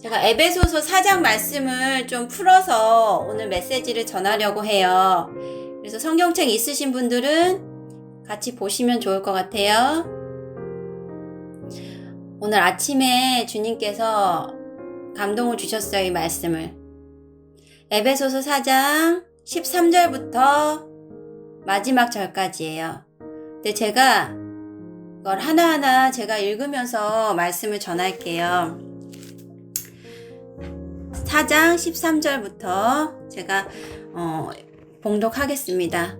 제가 에베소서 4장 말씀을 좀 풀어서 오늘 메시지를 전하려고 해요. 그래서 성경책 있으신 분들은 같이 보시면 좋을 것 같아요. 오늘 아침에 주님께서 감동을 주셨어요, 이 말씀을. 에베소서 4장 13절부터 마지막 절까지예요. 근데 제가 이걸 하나하나 제가 읽으면서 말씀을 전할게요. 4장 13절부터 제가 봉독하겠습니다.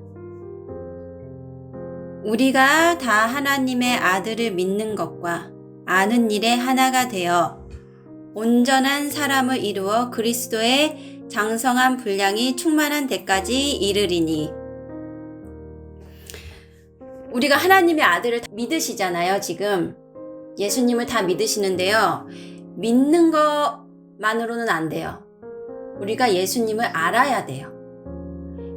우리가 다 하나님의 아들을 믿는 것과 아는 일에 하나가 되어 온전한 사람을 이루어 그리스도의 장성한 분량이 충만한 데까지 이르리니. 우리가 하나님의 아들을 믿으시잖아요. 지금 예수님을 다 믿으시는데요. 믿는 것만으로는 안 돼요. 우리가 예수님을 알아야 돼요.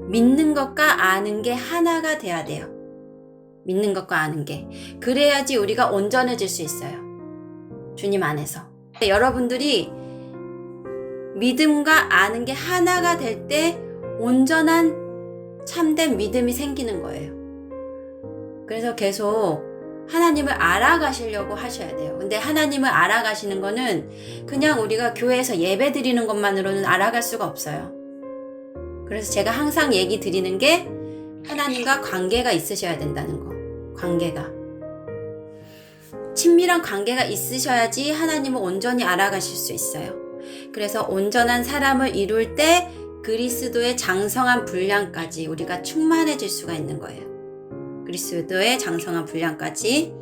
믿는 것과 아는 게 하나가 돼야 돼요. 믿는 것과 아는 게. 그래야지 우리가 온전해질 수 있어요. 주님 안에서. 여러분들이 믿음과 아는 게 하나가 될 때 온전한 참된 믿음이 생기는 거예요. 그래서 계속 하나님을 알아가시려고 하셔야 돼요. 근데 하나님을 알아가시는 거는 그냥 우리가 교회에서 예배 드리는 것만으로는 알아갈 수가 없어요. 그래서 제가 항상 얘기 드리는 게 하나님과 관계가 있으셔야 된다는 거. 관계가. 친밀한 관계가 있으셔야지 하나님을 온전히 알아가실 수 있어요. 그래서 온전한 사람을 이룰 때 그리스도의 장성한 분량까지 우리가 충만해질 수가 있는 거예요. 그리스도의 장성한 분량까지.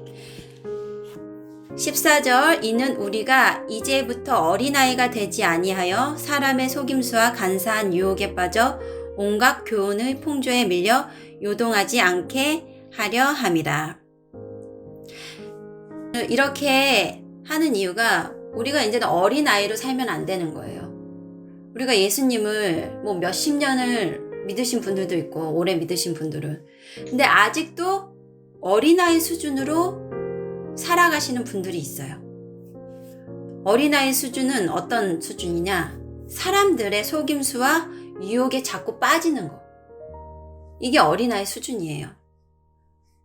14절 이는 우리가 이제부터 어린아이가 되지 아니하여 사람의 속임수와 간사한 유혹에 빠져 온갖 교훈의 풍조에 밀려 요동하지 않게 하려 함이라. 이렇게 하는 이유가 우리가 이제는 어린아이로 살면 안 되는 거예요. 우리가 예수님을 몇십 년을 믿으신 분들도 있고 오래 믿으신 분들은. 근데 아직도 어린아이 수준으로 살아가시는 분들이 있어요. 어린아이 수준은 어떤 수준이냐? 사람들의 속임수와 유혹에 자꾸 빠지는 거. 이게 어린아이 수준이에요.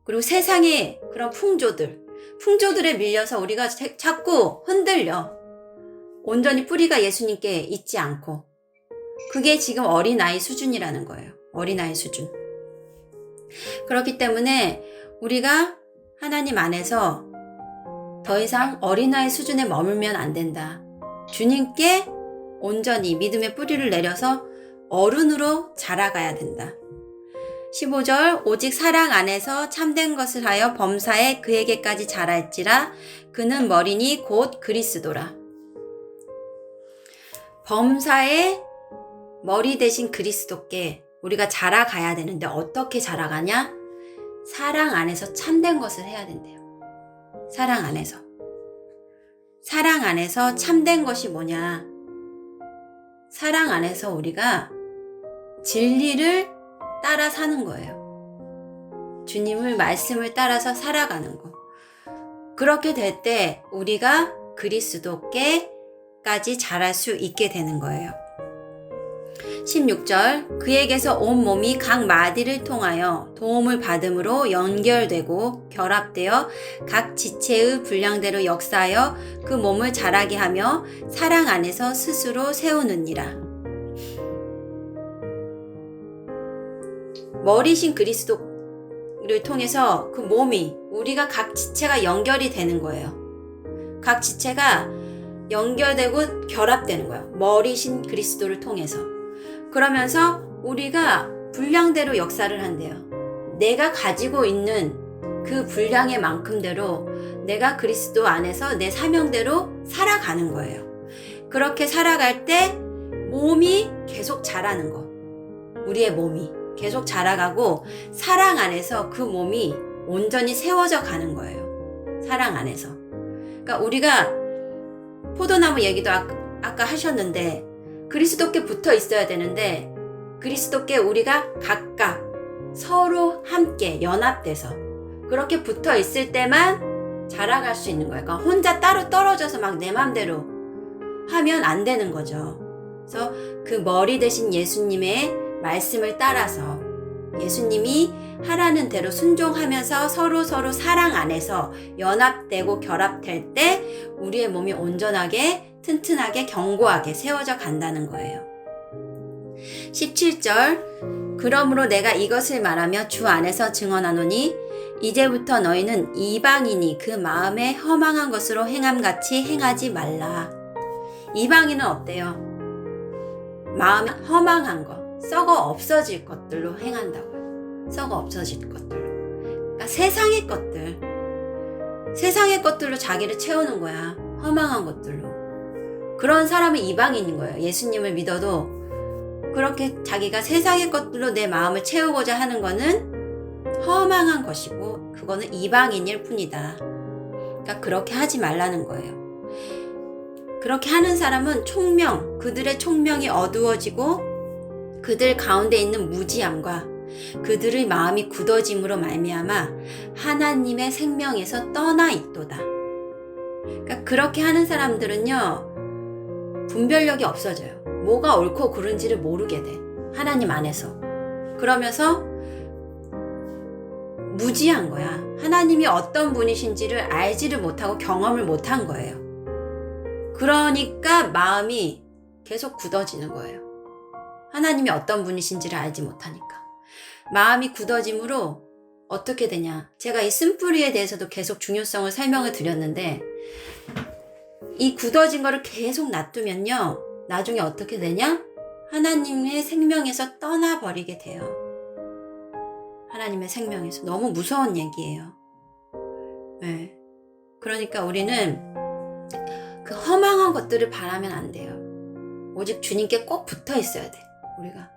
그리고 세상의 그런 풍조들에 밀려서 우리가 자꾸 흔들려. 온전히 뿌리가 예수님께 있지 않고. 그게 지금 어린아이 수준이라는 거예요. 어린아이 수준. 그렇기 때문에 우리가 하나님 안에서 더 이상 어린아이 수준에 머물면 안 된다. 주님께 온전히 믿음의 뿌리를 내려서 어른으로 자라가야 된다. 15절 오직 사랑 안에서 참된 것을 하여 범사에 그에게까지 자랄지라 그는 머리니 곧 그리스도라. 범사에 머리 대신 그리스도께 우리가 자라가야 되는데 어떻게 자라가냐? 사랑 안에서 참된 것을 해야 된대요. 사랑 안에서. 사랑 안에서 참된 것이 뭐냐? 사랑 안에서 우리가 진리를 따라 사는 거예요. 주님의 말씀을 따라서 살아가는 거. 그렇게 될 때 우리가 그리스도께까지 자랄 수 있게 되는 거예요. 16절 그에게서 온 몸이 각 마디를 통하여 도움을 받음으로 연결되고 결합되어 각 지체의 분량대로 역사하여 그 몸을 자라게 하며 사랑 안에서 스스로 세우느니라. 머리신 그리스도를 통해서 그 몸이 우리가 각 지체가 연결이 되는 거예요. 각 지체가 연결되고 결합되는 거예요. 머리신 그리스도를 통해서. 그러면서 우리가 분량대로 역사를 한대요. 내가 가지고 있는 그 분량의 만큼대로 내가 그리스도 안에서 내 사명대로 살아가는 거예요. 그렇게 살아갈 때 몸이 계속 자라는 거. 우리의 몸이 계속 자라가고 사랑 안에서 그 몸이 온전히 세워져 가는 거예요. 사랑 안에서. 그러니까 우리가 포도나무 얘기도 아까 하셨는데 그리스도께 붙어 있어야 되는데 그리스도께 우리가 각각 서로 함께 연합돼서 그렇게 붙어 있을 때만 자라갈 수 있는 거예요. 그러니까 혼자 따로 떨어져서 막 내 맘대로 하면 안 되는 거죠. 그래서 그 머리 대신 예수님의 말씀을 따라서 예수님이 하라는 대로 순종하면서 서로 사랑 안에서 연합되고 결합될 때 우리의 몸이 온전하게 튼튼하게 견고하게 세워져 간다는 거예요. 17절 그러므로 내가 이것을 말하며 주 안에서 증언하노니 이제부터 너희는 이방인이 그 마음에 허망한 것으로 행함같이 행하지 말라. 이방인은 어때요? 마음이 허망한 것, 썩어 없어질 것들로 행한다고요. 썩어 없어질 것들로. 그러니까 세상의 것들로 자기를 채우는 거야. 허망한 것들로. 그런 사람은 이방인인 거예요. 예수님을 믿어도 그렇게 자기가 세상의 것들로 내 마음을 채우고자 하는 거는 허망한 것이고 그거는 이방인일 뿐이다. 그러니까 그렇게 하지 말라는 거예요. 그렇게 하는 사람은 그들의 총명이 어두워지고 그들 가운데 있는 무지함과 그들의 마음이 굳어짐으로 말미암아 하나님의 생명에서 떠나 있도다. 그러니까 그렇게 하는 사람들은요, 분별력이 없어져요. 뭐가 옳고 그른지를 모르게 돼. 하나님 안에서. 그러면서 무지한 거야. 하나님이 어떤 분이신지를 알지를 못하고 경험을 못한 거예요. 그러니까 마음이 계속 굳어지는 거예요. 하나님이 어떤 분이신지를 알지 못하니까. 마음이 굳어짐으로 어떻게 되냐. 제가 이 쓴뿌리에 대해서도 계속 중요성을 설명을 드렸는데 이 굳어진 거를 계속 놔두면요. 나중에 어떻게 되냐? 하나님의 생명에서 떠나버리게 돼요. 하나님의 생명에서. 너무 무서운 얘기예요. 네. 그러니까 우리는 그 허망한 것들을 바라면 안 돼요. 오직 주님께 꼭 붙어 있어야 돼. 우리가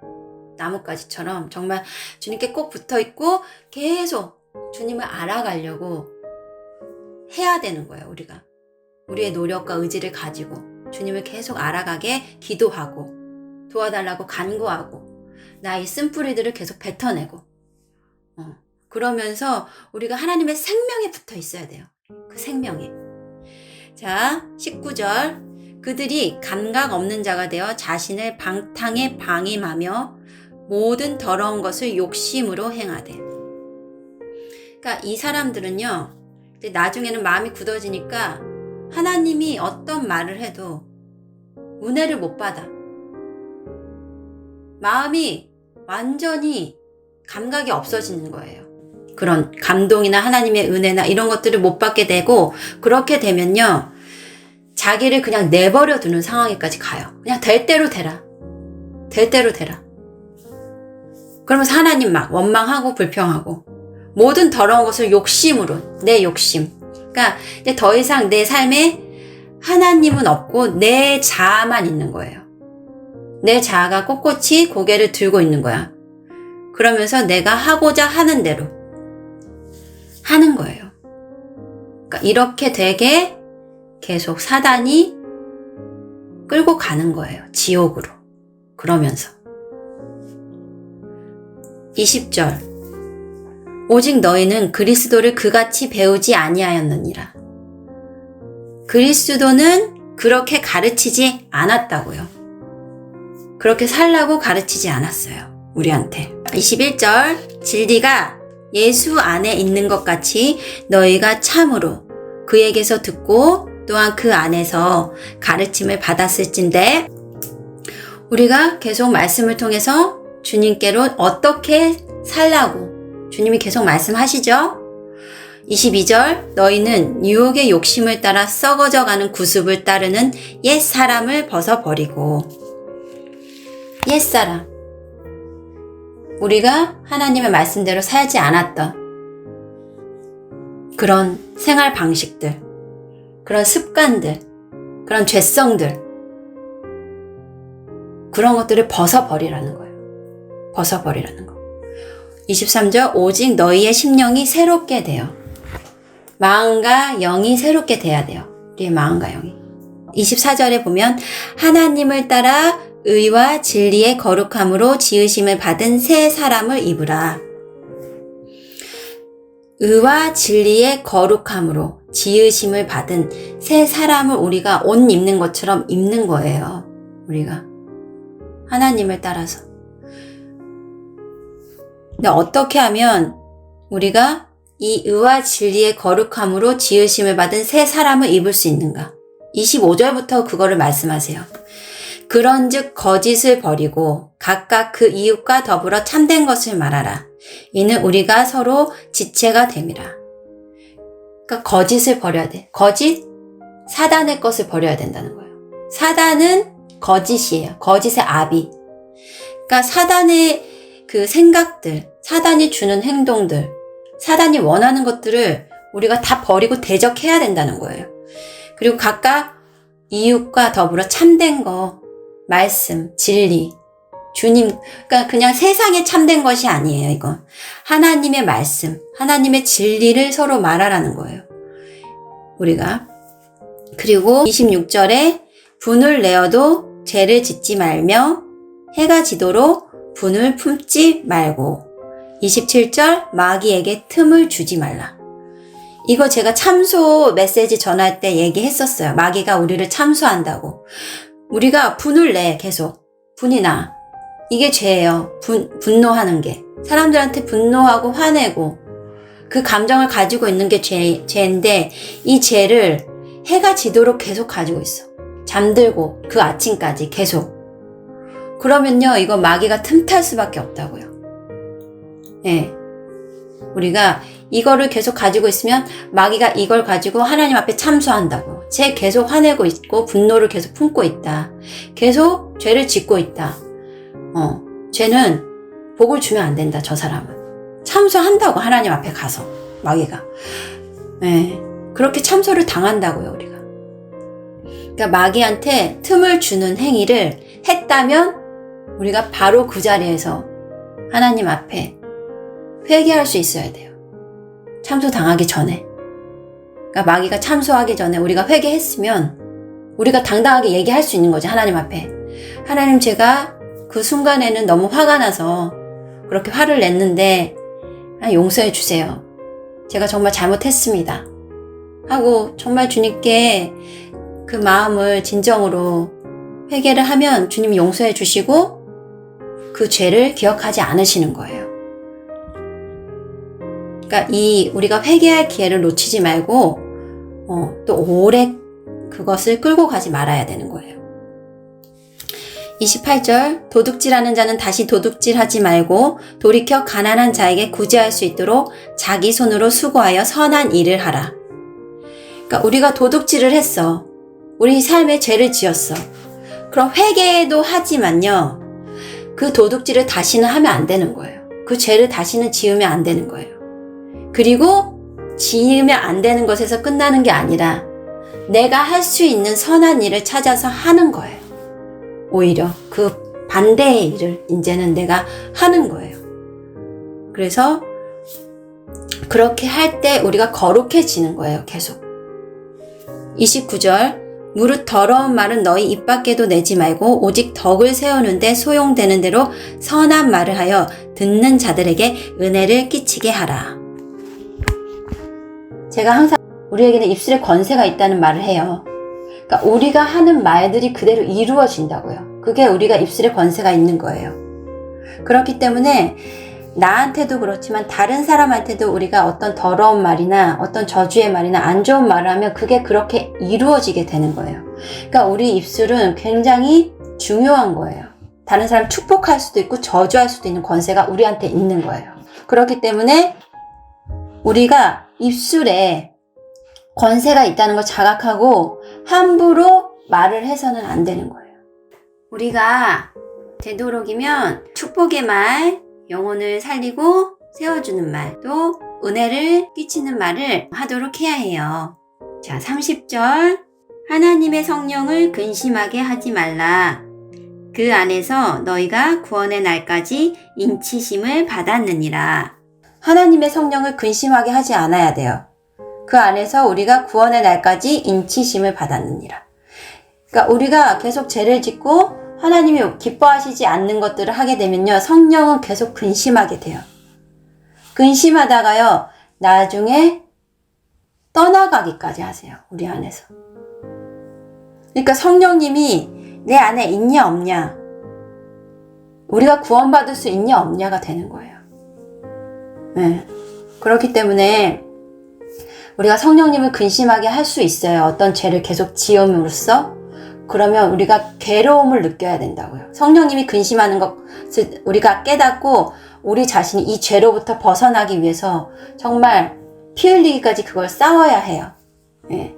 나뭇가지처럼 정말 주님께 꼭 붙어 있고 계속 주님을 알아가려고 해야 되는 거예요. 우리가 우리의 노력과 의지를 가지고 주님을 계속 알아가게 기도하고 도와달라고 간구하고 나의 쓴뿌리들을 계속 뱉어내고 그러면서 우리가 하나님의 생명에 붙어 있어야 돼요. 그 생명에. 자, 19절 그들이 감각 없는 자가 되어 자신을 방탕에 방임하며 모든 더러운 것을 욕심으로 행하되. 그러니까 이 사람들은요, 이제 나중에는 마음이 굳어지니까 하나님이 어떤 말을 해도 은혜를 못 받아. 마음이 완전히 감각이 없어지는 거예요. 그런 감동이나 하나님의 은혜나 이런 것들을 못 받게 되고, 그렇게 되면요, 자기를 그냥 내버려 두는 상황에까지 가요. 그냥 될 대로 되라. 될 대로 되라. 그러면서 하나님 막 원망하고 불평하고 모든 더러운 것을 욕심으로, 내 욕심. 그러니까 이제 더 이상 내 삶에 하나님은 없고 내 자아만 있는 거예요. 내 자아가 꼿꼿이 고개를 들고 있는 거야. 그러면서 내가 하고자 하는 대로 하는 거예요. 그러니까 이렇게 되게 계속 사단이 끌고 가는 거예요. 지옥으로. 그러면서 20절 오직 너희는 그리스도를 그같이 배우지 아니하였느니라. 그리스도는 그렇게 가르치지 않았다고요. 그렇게 살라고 가르치지 않았어요. 우리한테. 21절 진리가 예수 안에 있는 것 같이 너희가 참으로 그에게서 듣고 또한 그 안에서 가르침을 받았을진데, 우리가 계속 말씀을 통해서 주님께로 어떻게 살라고 주님이 계속 말씀하시죠. 22절 너희는 유혹의 욕심을 따라 썩어져가는 구습을 따르는 옛사람을 벗어버리고. 옛사람, 우리가 하나님의 말씀대로 살지 않았던 그런 생활 방식들, 그런 습관들, 그런 죄성들, 그런 것들을 벗어버리라는 거예요. 벗어버리라는 거. 23절 오직 너희의 심령이 새롭게 되어, 마음과 영이 새롭게 돼야 돼요. 우리의 마음과 영이. 24절에 보면 하나님을 따라 의와 진리의 거룩함으로 지으심을 받은 새 사람을 입으라. 의와 진리의 거룩함으로 지으심을 받은 새 사람을 우리가 옷 입는 것처럼 입는 거예요. 우리가 하나님을 따라서. 근데 어떻게 하면 우리가 이 의와 진리의 거룩함으로 지으심을 받은 새 사람을 입을 수 있는가? 25절부터 그거를 말씀하세요. 그런즉 거짓을 버리고 각각 그 이웃과 더불어 참된 것을 말하라. 이는 우리가 서로 지체가 됨이라. 그러니까 거짓을 버려야 돼. 거짓? 사단의 것을 버려야 된다는 거예요. 사단은 거짓이에요. 거짓의 아비. 그러니까 사단의 그 생각들, 사단이 주는 행동들, 사단이 원하는 것들을 우리가 다 버리고 대적해야 된다는 거예요. 그리고 각각 이웃과 더불어 참된 거, 말씀, 진리, 주님, 그러니까 그냥 세상에 참된 것이 아니에요, 이건. 하나님의 말씀, 하나님의 진리를 서로 말하라는 거예요. 우리가. 그리고 26절에 분을 내어도 죄를 짓지 말며 해가 지도록 분을 품지 말고 27절 마귀에게 틈을 주지 말라. 이거 제가 참소 메시지 전할 때 얘기했었어요. 마귀가 우리를 참소한다고. 우리가 분을 내 계속. 분이 나. 이게 죄예요. 분노하는 게. 사람들한테 분노하고 화내고 그 감정을 가지고 있는 게 죄인데 이 죄를 해가 지도록 계속 가지고 있어. 잠들고 그 아침까지 계속. 그러면요 이거 마귀가 틈탈 수밖에 없다고요. 예. 우리가 이거를 계속 가지고 있으면 마귀가 이걸 가지고 하나님 앞에 참소한다고. 쟤 계속 화내고 있고 분노를 계속 품고 있다. 계속 죄를 짓고 있다. 쟤는 복을 주면 안 된다. 저 사람은. 참소한다고 하나님 앞에 가서 마귀가. 예. 그렇게 참소를 당한다고요 우리가. 그러니까 마귀한테 틈을 주는 행위를 했다면 우리가 바로 그 자리에서 하나님 앞에 회개할 수 있어야 돼요. 참소 당하기 전에. 그러니까 마귀가 참소하기 전에 우리가 회개했으면 우리가 당당하게 얘기할 수 있는 거죠. 하나님 앞에. 하나님 제가 그 순간에는 너무 화가 나서 그렇게 화를 냈는데 용서해 주세요. 제가 정말 잘못했습니다. 하고 정말 주님께 그 마음을 진정으로 회개를 하면 주님이 용서해 주시고 그 죄를 기억하지 않으시는 거예요. 그러니까 우리가 회개할 기회를 놓치지 말고 또 오래 그것을 끌고 가지 말아야 되는 거예요. 28절 도둑질하는 자는 다시 도둑질하지 말고 돌이켜 가난한 자에게 구제할 수 있도록 자기 손으로 수고하여 선한 일을 하라. 그러니까 우리가 도둑질을 했어. 우리 삶에 죄를 지었어. 그럼 회개도 하지만요. 그 도둑질을 다시는 하면 안 되는 거예요. 그 죄를 다시는 지으면 안 되는 거예요. 그리고 지으면 안 되는 것에서 끝나는 게 아니라 내가 할 수 있는 선한 일을 찾아서 하는 거예요. 오히려 그 반대의 일을 이제는 내가 하는 거예요. 그래서 그렇게 할 때 우리가 거룩해지는 거예요. 계속. 29절 무릇 더러운 말은 너희 입 밖에도 내지 말고 오직 덕을 세우는데 소용되는 대로 선한 말을 하여 듣는 자들에게 은혜를 끼치게 하라. 제가 항상 우리에게는 입술에 권세가 있다는 말을 해요. 그러니까 우리가 하는 말들이 그대로 이루어진다고요. 그게 우리가 입술에 권세가 있는 거예요. 그렇기 때문에 나한테도 그렇지만 다른 사람한테도 우리가 어떤 더러운 말이나 어떤 저주의 말이나 안 좋은 말을 하면 그게 그렇게 이루어지게 되는 거예요. 그러니까 우리 입술은 굉장히 중요한 거예요. 다른 사람 축복할 수도 있고 저주할 수도 있는 권세가 우리한테 있는 거예요. 그렇기 때문에 우리가 입술에 권세가 있다는 걸 자각하고 함부로 말을 해서는 안 되는 거예요. 우리가 되도록이면 축복의 말, 영혼을 살리고 세워주는 말, 또 은혜를 끼치는 말을 하도록 해야 해요. 자, 30절 하나님의 성령을 근심하게 하지 말라. 그 안에서 너희가 구원의 날까지 인치심을 받았느니라. 하나님의 성령을 근심하게 하지 않아야 돼요. 그 안에서 우리가 구원의 날까지 인치심을 받았느니라. 그러니까 우리가 계속 죄를 짓고 하나님이 기뻐하시지 않는 것들을 하게 되면요. 성령은 계속 근심하게 돼요. 근심하다가요. 나중에 떠나가기까지 하세요. 우리 안에서. 그러니까 성령님이 내 안에 있냐 없냐, 우리가 구원받을 수 있냐 없냐가 되는 거예요. 네. 그렇기 때문에 우리가 성령님을 근심하게 할 수 있어요. 어떤 죄를 계속 지음으로써. 그러면 우리가 괴로움을 느껴야 된다고요. 성령님이 근심하는 것을 우리가 깨닫고 우리 자신이 이 죄로부터 벗어나기 위해서 정말 피 흘리기까지 그걸 싸워야 해요. 예.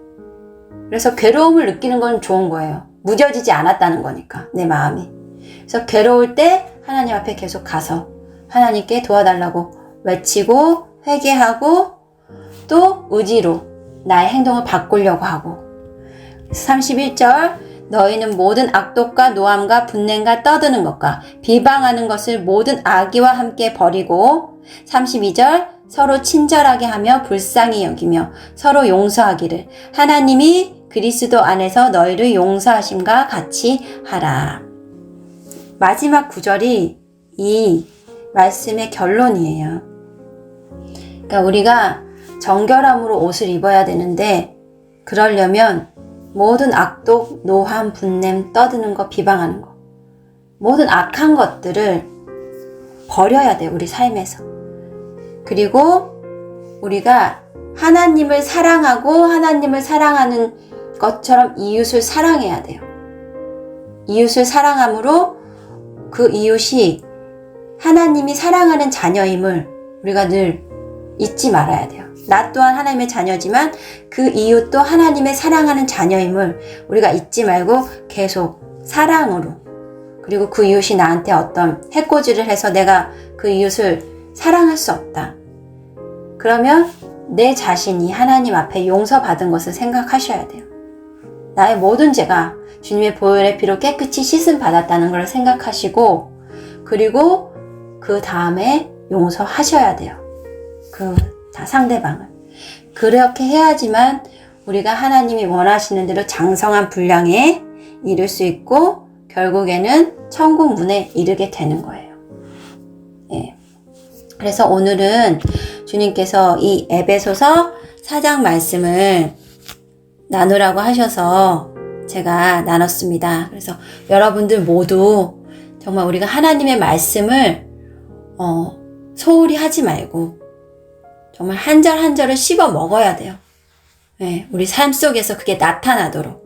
그래서 괴로움을 느끼는 건 좋은 거예요. 무뎌지지 않았다는 거니까, 내 마음이. 그래서 괴로울 때 하나님 앞에 계속 가서 하나님께 도와달라고 외치고 회개하고 또 의지로 나의 행동을 바꾸려고 하고. 31절, 너희는 모든 악독과 노함과 분냄과 떠드는 것과 비방하는 것을 모든 악의와 함께 버리고. 32절, 서로 친절하게 하며 불쌍히 여기며 서로 용서하기를 하나님이 그리스도 안에서 너희를 용서하심과 같이 하라. 마지막 구절이 이 말씀의 결론이에요. 그러니까 우리가 정결함으로 옷을 입어야 되는데, 그러려면 모든 악독, 노함, 분냄, 떠드는 거, 비방하는 거, 모든 악한 것들을 버려야 돼요. 우리 삶에서. 그리고 우리가 하나님을 사랑하고 하나님을 사랑하는 것처럼 이웃을 사랑해야 돼요. 이웃을 사랑함으로 그 이웃이 하나님이 사랑하는 자녀임을 우리가 늘 잊지 말아야 돼요. 나 또한 하나님의 자녀지만 그 이웃도 하나님의 사랑하는 자녀임을 우리가 잊지 말고 계속 사랑으로, 그리고 그 이웃이 나한테 어떤 해코지를 해서 내가 그 이웃을 사랑할 수 없다. 그러면 내 자신이 하나님 앞에 용서받은 것을 생각하셔야 돼요. 나의 모든 죄가 주님의 보혈의 피로 깨끗이 씻음 받았다는 걸 생각하시고, 그리고 그 다음에 용서하셔야 돼요. 상대방을. 그렇게 해야지만 우리가 하나님이 원하시는 대로 장성한 분량에 이룰 수 있고 결국에는 천국 문에 이르게 되는 거예요. 예. 그래서 오늘은 주님께서 이 에베소서 4장 말씀을 나누라고 하셔서 제가 나눴습니다. 그래서 여러분들 모두 정말 우리가 하나님의 말씀을 소홀히 하지 말고 정말 한 절 한 절을 씹어 먹어야 돼요. 네, 우리 삶 속에서 그게 나타나도록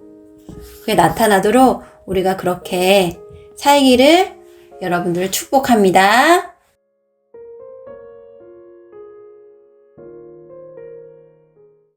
우리가 그렇게 살기를 여러분들을 축복합니다.